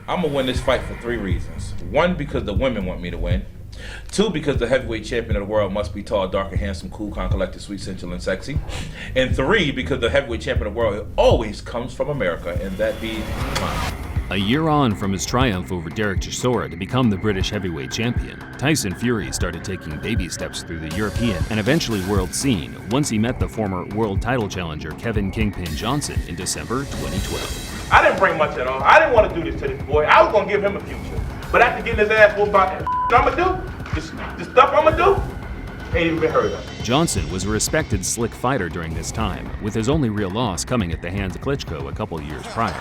I'm gonna win this fight for 3 reasons. 1, because the women want me to win. 2, because the heavyweight champion of the world must be tall, dark, and handsome, cool, calm, collected, sweet, sensual, and sexy. And 3, because the heavyweight champion of the world always comes from America, and that be mine. A year on from his triumph over Derek Chisora to become the British heavyweight champion, Tyson Fury started taking baby steps through the European and eventually world scene once he met the former world title challenger KingPin Johnson in December 2012. I didn't bring much at all. I didn't want to do this to this boy. I was going to give him a future. But after getting his ass whooped by that I'm going to do, the stuff I'm going to do, ain't even been heard of. Johnson was a respected slick fighter during this time, with his only real loss coming at the hands of Klitschko a couple years prior.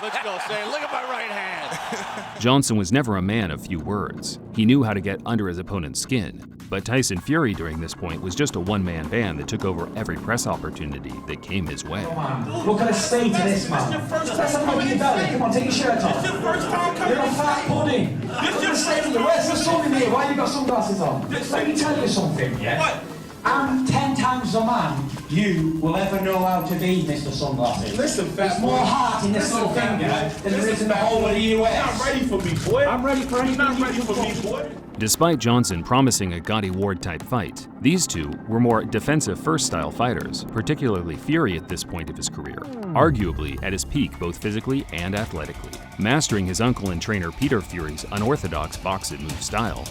Klitschko saying, look at my right hand. Johnson was never a man of few words. He knew how to get under his opponent's skin. But Tyson Fury during this point was just a one-man band that took over every press opportunity that came his way. Come on, what can I say to this man? Let's have a look at your belly. Come on, take your shirt off. This your first time coming. You're a fat pudding. What can I say to you? Where's the sun in here? Why you got sunglasses on? Let me tell you something, yeah? What? I'm 10 times the man you will ever know how to be, Mr. Sunglasses. Listen, fat There's more boy. heart in this little finger than there is in the whole of the US. You're not ready for me, boy. I'm ready for anything. You're not ready for me, boy. Despite Johnson promising a Gatti Ward-type fight, these two were more defensive-first style fighters, particularly Fury at this point of his career, arguably at his peak both physically and athletically, mastering his uncle and trainer Peter Fury's unorthodox box-it-move style.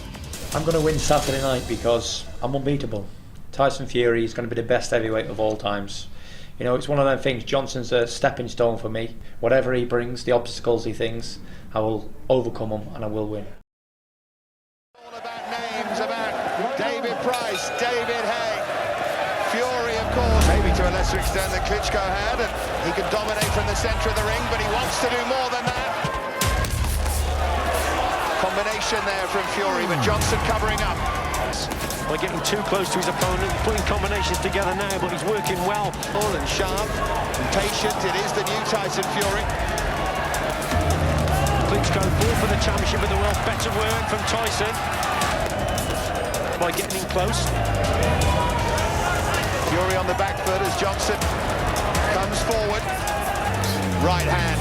I'm going to win Saturday night because I'm unbeatable. Tyson Fury is going to be the best heavyweight of all times. You know, it's one of them things. Johnson's a stepping stone for me. Whatever he brings, the obstacles he thinks, I will overcome them and I will win. All about names, about David Price, David Hay, Fury, of course, maybe to a lesser extent than Klitschko had, and he can dominate from the centre of the ring, but he wants to do more than that. Combination there from Fury, but Johnson covering up. By getting too close to his opponent, putting combinations together now, but he's working well. Full and sharp and patient, it is the new Tyson Fury. Klitschko fought for the championship of the world. Better work from Tyson by getting in close. Fury on the back foot as Johnson comes forward. Right hand.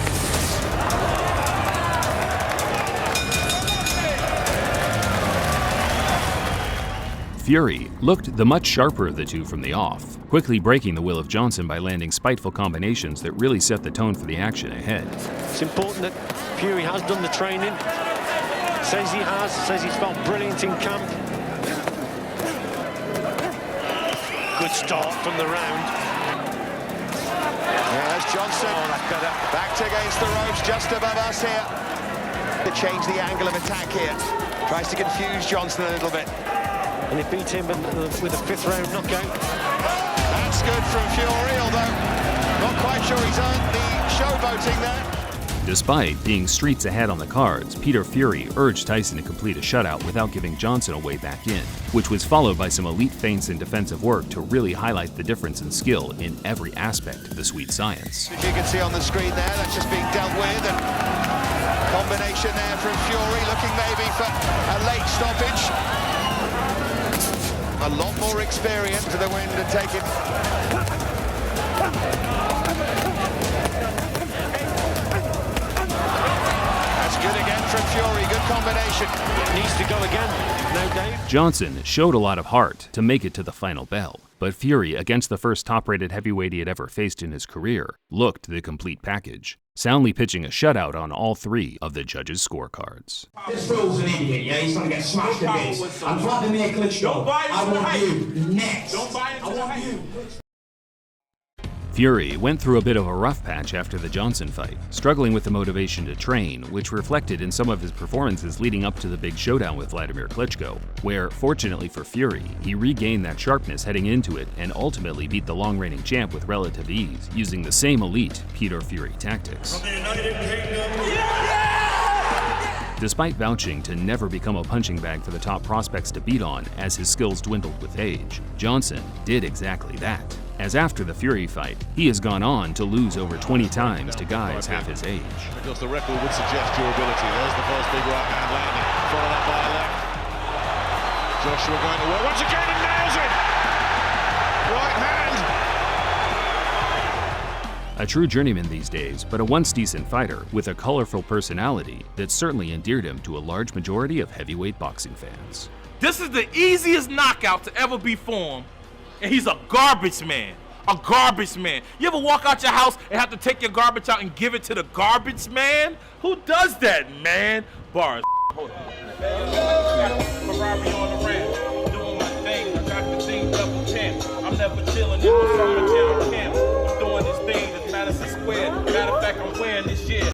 Fury looked the much sharper of the two from the off, quickly breaking the will of Johnson by landing spiteful combinations that really set the tone for the action ahead. It's important that Fury has done the training. Says he has, says he's felt brilliant in camp. Good start from the round. There's Johnson. Oh, that's better. Backed against the ropes just above us here. To change the angle of attack here. Tries to confuse Johnson a little bit. And he beat him with a 5th round knockout. That's good from Fury, although not quite sure he's earned the showboating there. Despite being streets ahead on the cards, Peter Fury urged Tyson to complete a shutout without giving Johnson a way back in, which was followed by some elite feints and defensive work to really highlight the difference in skill in every aspect of the sweet science. As you can see on the screen there, that's just being dealt with. And combination there from Fury, looking maybe for a late stoppage. A lot more experience to the wind and take it. That's good again from Fury, good combination. Needs to go again, no doubt. Johnson showed a lot of heart to make it to the final bell, but Fury, against the first top-rated heavyweight he had ever faced in his career, looked the complete package, soundly pitching a shutout on all 3 of the judges' scorecards. This fool's an idiot, yeah? He's going to get smashed to bits. And Vladimir Klitschko, I want you next. I want you. Fury went through a bit of a rough patch after the Johnson fight, struggling with the motivation to train, which reflected in some of his performances leading up to the big showdown with Vladimir Klitschko, where, fortunately for Fury, he regained that sharpness heading into it and ultimately beat the long-reigning champ with relative ease, using the same elite Peter Fury tactics. From the United Kingdom. Despite vouching to never become a punching bag for the top prospects to beat on as his skills dwindled with age, Johnson did exactly that, as after the Fury fight, he has gone on to lose over 20 times to guys half his age. Because the record would suggest durability. There's the first big right hand landing, followed up by a left. Joshua going to work once again and nails it! Right hand! A true journeyman these days, but a once decent fighter with a colorful personality that certainly endeared him to a large majority of heavyweight boxing fans. This is the easiest knockout to ever be formed, and he's a garbage man. A garbage man. You ever walk out your house and have to take your garbage out and give it to the garbage man? Who does that, man? Bars. Hold on. Ferrari on the ramp, doing my thing. I got the thing double champ. I'm never chilling in the summer town camp. I'm doing this thing that's Madison Square. Matter of fact, I'm wearing this shit.